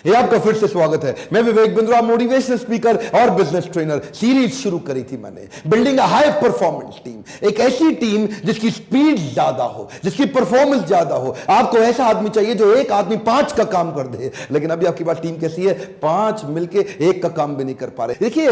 ये आपका फिर से स्वागत है। मैं विवेक बिंद्रा, मोटिवेशनल स्पीकर और बिजनेस ट्रेनर। सीरीज शुरू करी थी मैंने, building a high performance team. एक ऐसी टीम जिसकी स्पीड ज्यादा हो, जिसकी परफॉर्मेंस ज्यादा हो। आपको ऐसा आदमी चाहिए जो एक आदमी 5 का काम कर दे। लेकिन अभी आपकी बात टीम कैसी है? 5 मिलके 1 का काम भी नहीं कर पा रहे। देखिए,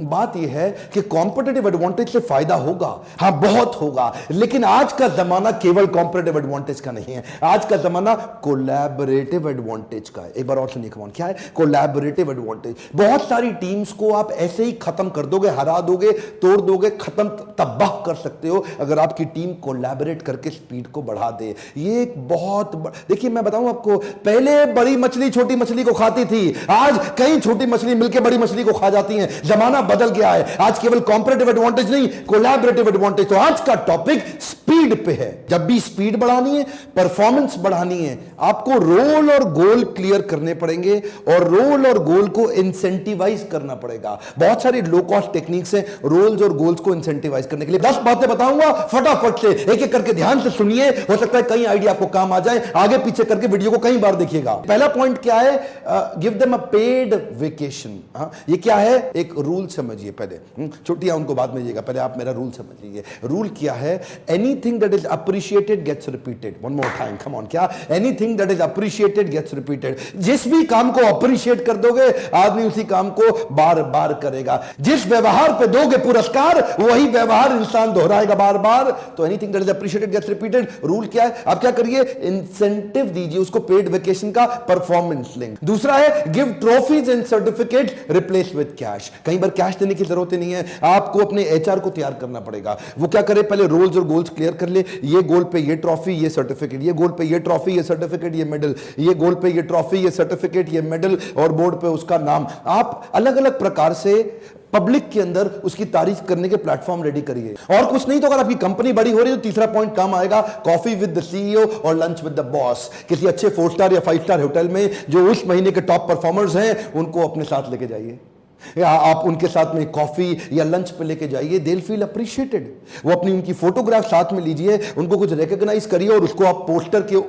बात यह है कि कॉम्पिटिटिव एडवांटेज से फायदा होगा, हां बहुत होगा, लेकिन आज का जमाना केवल कॉम्पिटिटिव एडवांटेज का नहीं है। आज का जमाना कोलैबोरेटिव एडवांटेज का है। एक बार और सुनिए, क्या है कोलैबोरेटिव एडवांटेज। बहुत सारी टीम्स को आप ऐसे ही खत्म कर दोगे, हरा दोगे, तोड़ दोगे, खत्म तबाह कर सकते हो अगर आपकी टीम कोलैबोरेट करके स्पीड को बढ़ा दे। ये एक बहुत देखिए, मैं बताऊं आपको, पहले बड़ी मछली छोटी मछली को खाती थी, आज कई छोटी मछली मिलकर बड़ी मछली को खा जाती हैं। जमाना बदल गया है। आज केवल कॉम्पिटिटिव एडवांटेज नहीं, कोलैबोरेटिव एडवांटेज। तो आज का टॉपिक स्पीड पे है। जब भी स्पीड बढ़ानी है, परफॉर्मेंस बढ़ानी है, आपको रोल और गोल क्लियर करने पड़ेंगे और रोल और गोल को इंसेंटिवाइज करना पड़ेगा। बहुत सारी लो कॉस्ट टेक्निक्स हैं रोल्स और गोल्स को इंसेंटिवाइज करने के लिए। 10 बातें बताऊंगा, फटाफट से एक एक करके ध्यान से सुनिए। हो सकता है कई आइडिया आपको काम आ जाए। आगे पीछे करके वीडियो को कई बार देखिएगा। पहला पॉइंट क्या है? Give them a paid vacation. ये क्या है? एक रूल समझिए पहले, छुट्टियां उनको बाद में दीजिएगा, पहले आप मेरा रूल समझ लीजिए। रूल क्या है? Anything that is appreciated gets repeated. One more time, come on. क्या? Anything that is appreciated gets repeated. जिस भी काम को अप्रिशिएट कर दोगे, आदमी उसी काम को बार बार करेगा। जिस व्यवहार पे दोगे पुरस्कार, वही व्यवहार इंसान दोहराएगा बार बार। तो anything that is appreciated gets repeated. Rule क्या है? आप क्या करिए? इंसेंटिव दीजिए उसको, पेड वेकेशन का परफॉर्मेंस लिंक। दूसरा है give trophies and certificate replace with cash. कई बार कैश देने की जरूरत नहीं है, आपको अपने एचआर को तैयार करना पड़ेगा। वो क्या करे? पहले रोल्स और गोल्स क्लियर कर ले। ये गोल पे ये ट्रॉफी, ये सर्टिफिकेट, ये गोल पे ये ट्रॉफी, ये सर्टिफिकेट, ये मेडल, ये गोल पे ये ट्रॉफी, ये सर्टिफिकेट, ये मेडल, और बोर्ड पे उसका नाम। आप अलग अलग प्रकार से पब्लिक के अंदर उसकी तारीफ करने के प्लेटफॉर्म रेडी करिए। और कुछ नहीं तो अगर आपकी कंपनी बड़ी हो रही है तो तीसरा पॉइंट काम आएगा, कॉफी विद द सीईओ और लंच विद द बॉस। किसी अच्छे 4 स्टार या 5 स्टार होटल में जो उस महीने के टॉप परफॉर्मर्स हैं, उनको अपने साथ लेके जाइए, या आप उनके साथ में कॉफी या लंच पे लेके जाइए। They will feel appreciated. वो अपनी उनकी फोटोग्राफ साथ में लीजिए, उनको कुछ रिकॉग्नाइज करिए और उसको आप पोस्टर के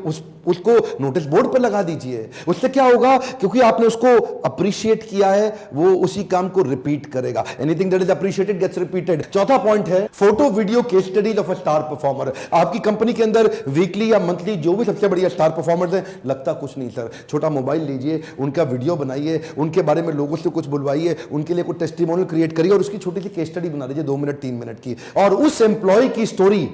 उसको नोटिस बोर्ड पे लगा दीजिए। उससे क्या होगा? क्योंकि आपने उसको अप्रिशिएट किया है, वो उसी काम को रिपीट करेगा। Anything that is appreciated gets repeated. चौथा पॉइंट है photo video case studies of a star performer. आपकी कंपनी के अंदर वीकली या मंथली जो भी सबसे बढ़िया स्टार परफॉर्मर्स हैं, लगता कुछ नहीं सर, छोटा मोबाइल लीजिए, उनका वीडियो बनाइए, उनके बारे में लोगों से कुछ बुलवाइए, उनके लिए कुछ टेस्टिमोनियल क्रिएट करिए और उसकी छोटी सी केस स्टडी बना लीजिए 2 मिनट 3 मिनट की। और उस एम्प्लॉय की स्टोरी,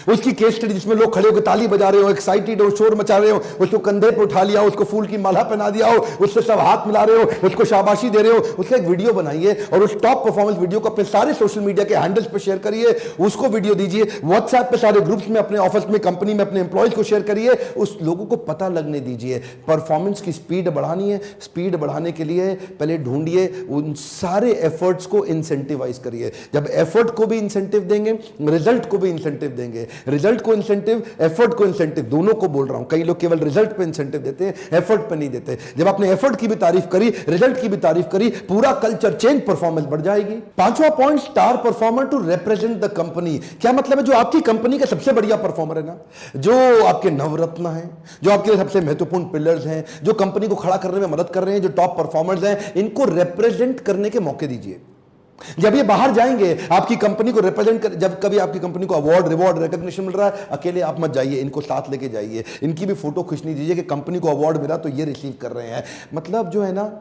उसकी केस स्टडी जिसमें लोग खड़े होकर ताली बजा रहे हो, एक्साइटेड हो, शोर मचा रहे हो, उसको कंधे पर उठा लिया हो, उसको फूल की माला पहना दिया हो, उससे सब हाथ मिला रहे हो, उसको शाबाशी दे रहे हो, उसका एक वीडियो बनाइए और उस टॉप परफॉर्मेंस वीडियो को अपने सारे सोशल मीडिया के हैंडल्स पे शेयर करिए। उसको वीडियो दीजिए, व्हाट्सएप पे सारे ग्रुप्स में, अपने ऑफिस में, कंपनी में अपने एम्प्लॉयज को शेयर करिए। उस लोगों को पता लगने दीजिए। परफॉर्मेंस की स्पीड बढ़ानी है। स्पीड बढ़ाने के लिए पहले ढूंढिए उन सारे एफर्ट्स को इंसेंटिवाइज करिए। जब एफर्ट को भी इंसेंटिव देंगे, रिजल्ट को भी इंसेंटिव देंगे। रिजल्ट को इंसेंटिव, एफर्ट को इंसेंटिव, दोनों को बोल रहा हूं। कई लोग केवल रिजल्ट पे इंसेंटिव देते हैं, एफर्ट पे नहीं देते। जब आपने एफर्ट की भी तारीफ करी, रिजल्ट की भी तारीफ करी, पूरा कल्चर चेंज, परफॉर्मेंस बढ़ जाएगी। 5वां point, star performer to represent the company. क्या मतलब है? जो आपकी कंपनी का सबसे बढ़िया परफॉर्मर है ना, जो आपके नवरत्न हैं, जो आपके लिए सबसे महत्वपूर्ण पिलर्स हैं, जो कंपनी को खड़ा करने में मदद कर रहे हैं, जो टॉप परफॉर्मर्स हैं, इनको रिप्रेजेंट करने के मौके दीजिए। जब ये बाहर जाएंगे, आपकी कंपनी को रिप्रेजेंट कर, जब कभी आपकी कंपनी को अवार्ड, रिवॉर्ड, रिकॉग्निशन मिल रहा है, अकेले आप मत जाइए, इनको साथ लेके जाइए। इनकी भी फोटो खींचनी दीजिए कि कंपनी को अवार्ड मिला तो ये रिसीव कर रहे हैं। मतलब जो है ना,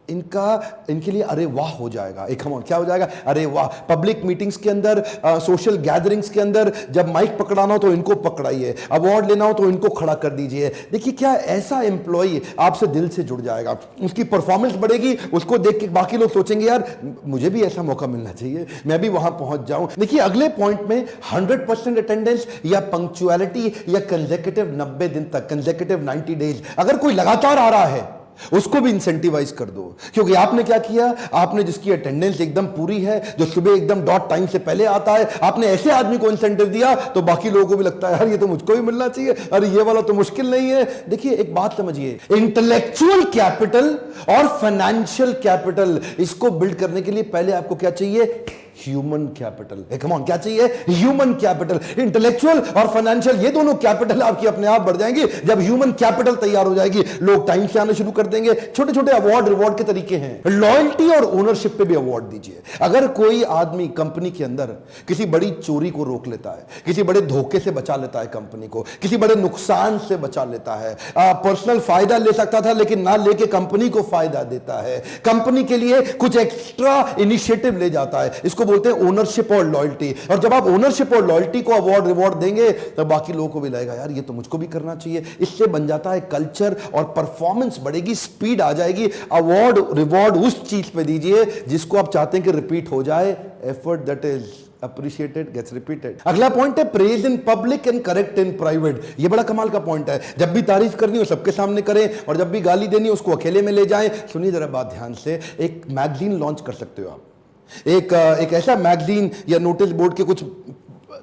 इनके लिए अरे वाह हो जाएगा। एक हम क्या हो जाएगा? अरे वाह। पब्लिक मीटिंग्स के अंदर, सोशल गैदरिंग्स के अंदर जब माइक पकड़ाना हो तो इनको पकड़ाइए, अवार्ड लेना हो तो इनको खड़ा कर दीजिए। देखिए, क्या ऐसा एम्प्लॉय आपसे दिल से जुड़ जाएगा, उसकी परफॉर्मेंस बढ़ेगी, उसको देख के बाकी लोग सोचेंगे यार मुझे भी ऐसा मौका मिलना चाहिए, मैं भी वहां पहुंच जाऊं। देखिए, अगले पॉइंट में 100% अटेंडेंस या पंक्चुअलिटी या कंसेक्यूटिव 90 दिन तक, कंसेक्यूटिव 90 डेज। अगर कोई लगातार आ रहा है उसको भी इंसेंटिवाइज कर दो। क्योंकि आपने क्या किया? आपने जिसकी अटेंडेंस एकदम पूरी है, जो सुबह एकदम डॉट टाइम से पहले आता है, आपने ऐसे आदमी को इंसेंटिव दिया तो बाकी लोगों को भी लगता है यार ये तो मुझको भी मिलना चाहिए, अरे ये वाला तो मुश्किल नहीं है। देखिए, एक बात समझिए, इंटेलेक्चुअल कैपिटल और फाइनेंशियल कैपिटल, इसको बिल्ड करने के लिए पहले आपको क्या चाहिए? Human capital. कम ऑन, क्या चाहिए? Human capital. इंटेलेक्चुअल और फाइनेंशियल ये दोनों कैपिटल आपकी अपने आप बढ़ जाएंगी जब ह्यूमन कैपिटल तैयार हो जाएगी। लोग टाइम से आने शुरू कर देंगे। छोटे छोटे अवार्ड रिवॉर्ड के तरीके हैं। लॉयल्टी और ओनरशिप पे भी अवार्ड दीजिए। अगर कोई आदमी कंपनी के अंदर किसी बड़ी चोरी को रोक लेता है, किसी बड़े धोखे से बचा लेता है कंपनी को, किसी बड़े नुकसान से बचा लेता है, पर्सनल फायदा ले सकता था लेकिन ना लेके कंपनी को फायदा देता है, कंपनी के लिए कुछ एक्स्ट्रा इनिशिएटिव ले जाता है, इसको बोलते हैं ओनरशिप और लॉयल्टी। और जब आप ओनरशिप और लॉयल्टी को अवार्ड रिवॉर्ड देंगे तो बाकी लोगों को भी लगेगा यार ये तो मुझको भी करना चाहिए। इससे बन जाता है कल्चर और परफॉर्मेंस बढ़ेगी, स्पीड आ जाएगी। अवार्ड रिवॉर्ड उस चीज पे दीजिए जिसको आप चाहते हैं कि रिपीट हो जाए। Effort that is appreciated gets repeated। अगला पॉइंट है praise in public and correct in private। ये बड़ा कमाल का पॉइंट है। जब भी तारीफ करनी हो सबके सामने करें और जब भी गाली देनी हो उसको अकेले में ले जाएं। सुनिए जरा बात ध्यान से, एक मैगजीन लॉन्च कर सकते हो आप। एक ऐसा मैगजीन या नोटिस बोर्ड के कुछ,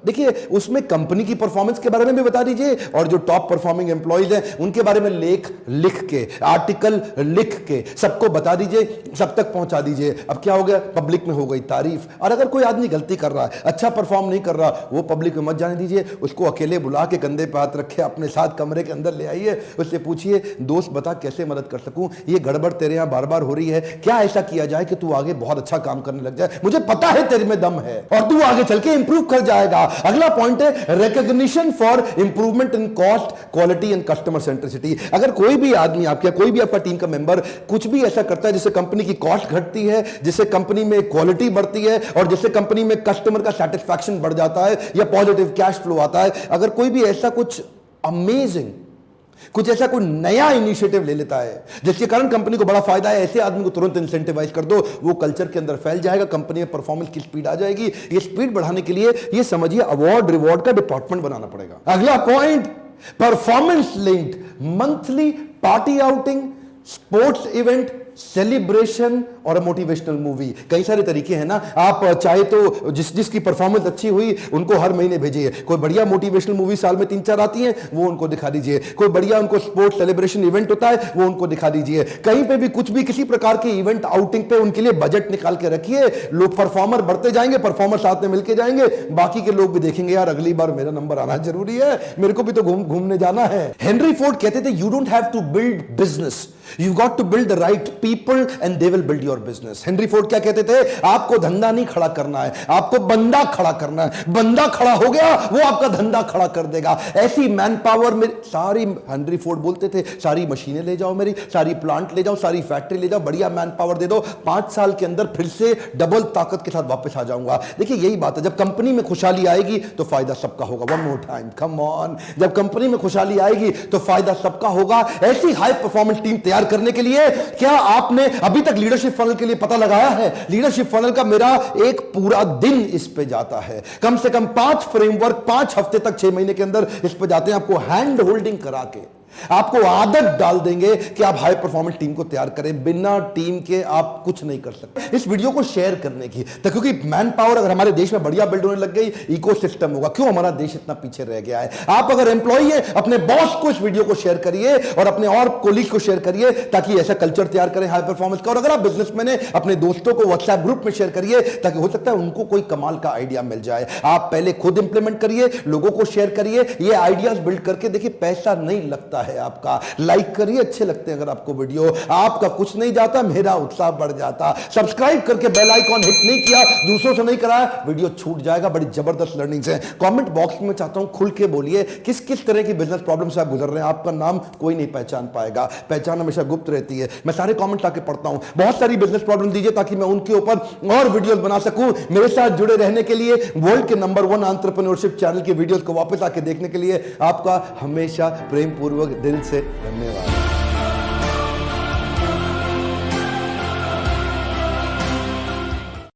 देखिए उसमें कंपनी की परफॉर्मेंस के बारे में भी बता दीजिए और जो टॉप परफॉर्मिंग एम्प्लॉइज हैं उनके बारे में लेख लिख के, आर्टिकल लिख के सबको बता दीजिए, सब तक पहुंचा दीजिए। अब क्या हो गया? पब्लिक में हो गई तारीफ। और अगर कोई आदमी गलती कर रहा है, अच्छा परफॉर्म नहीं कर रहा, वो पब्लिक में मत जाने दीजिए, उसको अकेले बुला के कंधे पे हाथ रखे अपने साथ कमरे के अंदर ले आइए, उससे पूछिए दोस्त बता कैसे मदद कर सकूं, ये गड़बड़ तेरे यहां बार बार हो रही है, क्या ऐसा किया जाए कि तू आगे बहुत अच्छा काम करने लग जाए, मुझे पता है तेरे में दम है और तू आगे चल के इंप्रूव कर जाएगा। अगला पॉइंट है recognition for improvement in cost, quality and customer centricity. अगर कोई भी आदमी आपका, कोई भी आपका टीम का मेंबर कुछ भी ऐसा करता है जिससे कंपनी की कॉस्ट घटती है, जिससे कंपनी में क्वालिटी बढ़ती है और जिससे कंपनी में कस्टमर का सेटिस्फैक्शन बढ़ जाता है या पॉजिटिव कैश फ्लो आता है, अगर कोई भी ऐसा कुछ अमेजिंग, कुछ ऐसा कोई नया इनिशिएटिव ले लेता है जिसके कारण कंपनी को बड़ा फायदा है, ऐसे आदमी को तुरंत इंसेंटिवाइज कर दो, वो कल्चर के अंदर फैल जाएगा, कंपनी में परफॉर्मेंस की स्पीड आ जाएगी। ये स्पीड बढ़ाने के लिए ये समझिए अवार्ड रिवॉर्ड का डिपार्टमेंट बनाना पड़ेगा। अगला point, performance linked monthly party outing, sports event, celebration और मोटिवेशनल मूवी। कई सारे तरीके हैं ना, आप चाहे तो जिसकी परफॉर्मेंस अच्छी हुई उनको हर महीने भेजिए, कोई बढ़िया मोटिवेशनल मूवी साल में 3-4 आती हैं वो उनको दिखा दीजिए, कोई बढ़िया उनको स्पोर्ट्स सेलिब्रेशन इवेंट होता है वो उनको दिखा दीजिए, कहीं पे भी कुछ भी किसी प्रकार के इवेंट आउटिंग पे उनके लिए बजट निकाल के रखिए। लोग परफॉर्मर बढ़ते जाएंगे, परफॉर्मर साथ में मिलके जाएंगे, बाकी के लोग भी देखेंगे यार अगली बार मेरा नंबर आना जरूरी है, मेरे को भी तो घूमने जाना है। हेनरी फोर्ड कहते थे you don't have to build business, you got to build the right people and they will build your business. Henry Ford क्या कहते थे? आपको धंधा नहीं खड़ा करना है, आपको बंदा खड़ा करना है, बंदा खड़ा हो गया वो आपका धंधा खड़ा कर देगा। ऐसी मैन पावर में सारी, हेनरी फोर्ड बोलते थे सारी मशीनें ले जाओ, मेरी सारी प्लांट ले जाओ, सारी फैक्ट्री ले जाओ, बढ़िया मैन पावर दे दो, 5 साल के अंदर फिर से डबल ताकत के साथ वापस आ जाऊंगा। देखिए यही बात है, जब कंपनी में खुशहाली आएगी तो फायदा सबका होगा। One more time, come on, जब कंपनी में खुशहाली आएगी तो फायदा सबका होगा। ऐसी हाई परफॉर्मेंस टीम तैयार करने के लिए क्या आपने अभी तक लीडरशिप फनल के लिए पता लगाया है? लीडरशिप फनल का मेरा एक पूरा दिन इस पे जाता है, कम से कम 5 फ्रेमवर्क 5 हफ्ते तक 6 महीने के अंदर इस पे जाते हैं। आपको हैंड होल्डिंग करा के आपको आदत डाल देंगे कि आप हाई परफॉर्मेंस टीम को तैयार करें। बिना टीम के आप कुछ नहीं कर सकते। इस वीडियो को शेयर करने की तो, क्योंकि मैन पावर अगर हमारे देश में बढ़िया बिल्ड होने लग गई, इकोसिस्टम होगा। क्यों हमारा देश इतना पीछे रह गया है? आप अगर एम्प्लॉई है अपने बॉस को इस वीडियो को शेयर करिए और अपने और कोलीग को शेयर करिए ताकि ऐसा कल्चर तैयार करें हाई परफॉर्मेंस का। और अगर आप बिजनेसमैन है अपने दोस्तों को व्हाट्सएप ग्रुप में शेयर करिए ताकि हो सकता है उनको कोई कमाल का आइडिया मिल जाए। आप पहले खुद इंप्लीमेंट करिए, लोगों को शेयर करिए, ये आइडियाज बिल्ड करके देखिए पैसा नहीं लगता है आपका। लाइक करिए, अच्छे लगते हैं अगर आपको वीडियो, आपका कुछ नहीं जाता, मेरा उत्साह बढ़ जाता। सब्सक्राइब करके बेल आइकॉन हिट नहीं किया, दूसरों से नहीं कराया, वीडियो छूट जाएगा। बड़ी जबरदस्त लर्निंग्स है। कमेंट बॉक्स में चाहता हूं खुल के बोलिए किस किस तरह की बिजनेस प्रॉब्लम से आप गुजर रहे हैं। आपका नाम कोई नहीं पहचान पाएगा, पहचान हमेशा गुप्त रहती है। मैं सारे कमेंट आके पढ़ता हूं। बहुत सारी बिजनेस प्रॉब्लम दीजिए ताकि मैं उनके ऊपर और वीडियोस बना सकूं। मेरे साथ जुड़े रहने के लिए, वर्ल्ड के नंबर 1 एंटरप्रेन्योरशिप चैनल की वीडियोस को वापस आके देखने के लिए आपका हमेशा प्रेम पूर्वक दिल से धन्यवाद।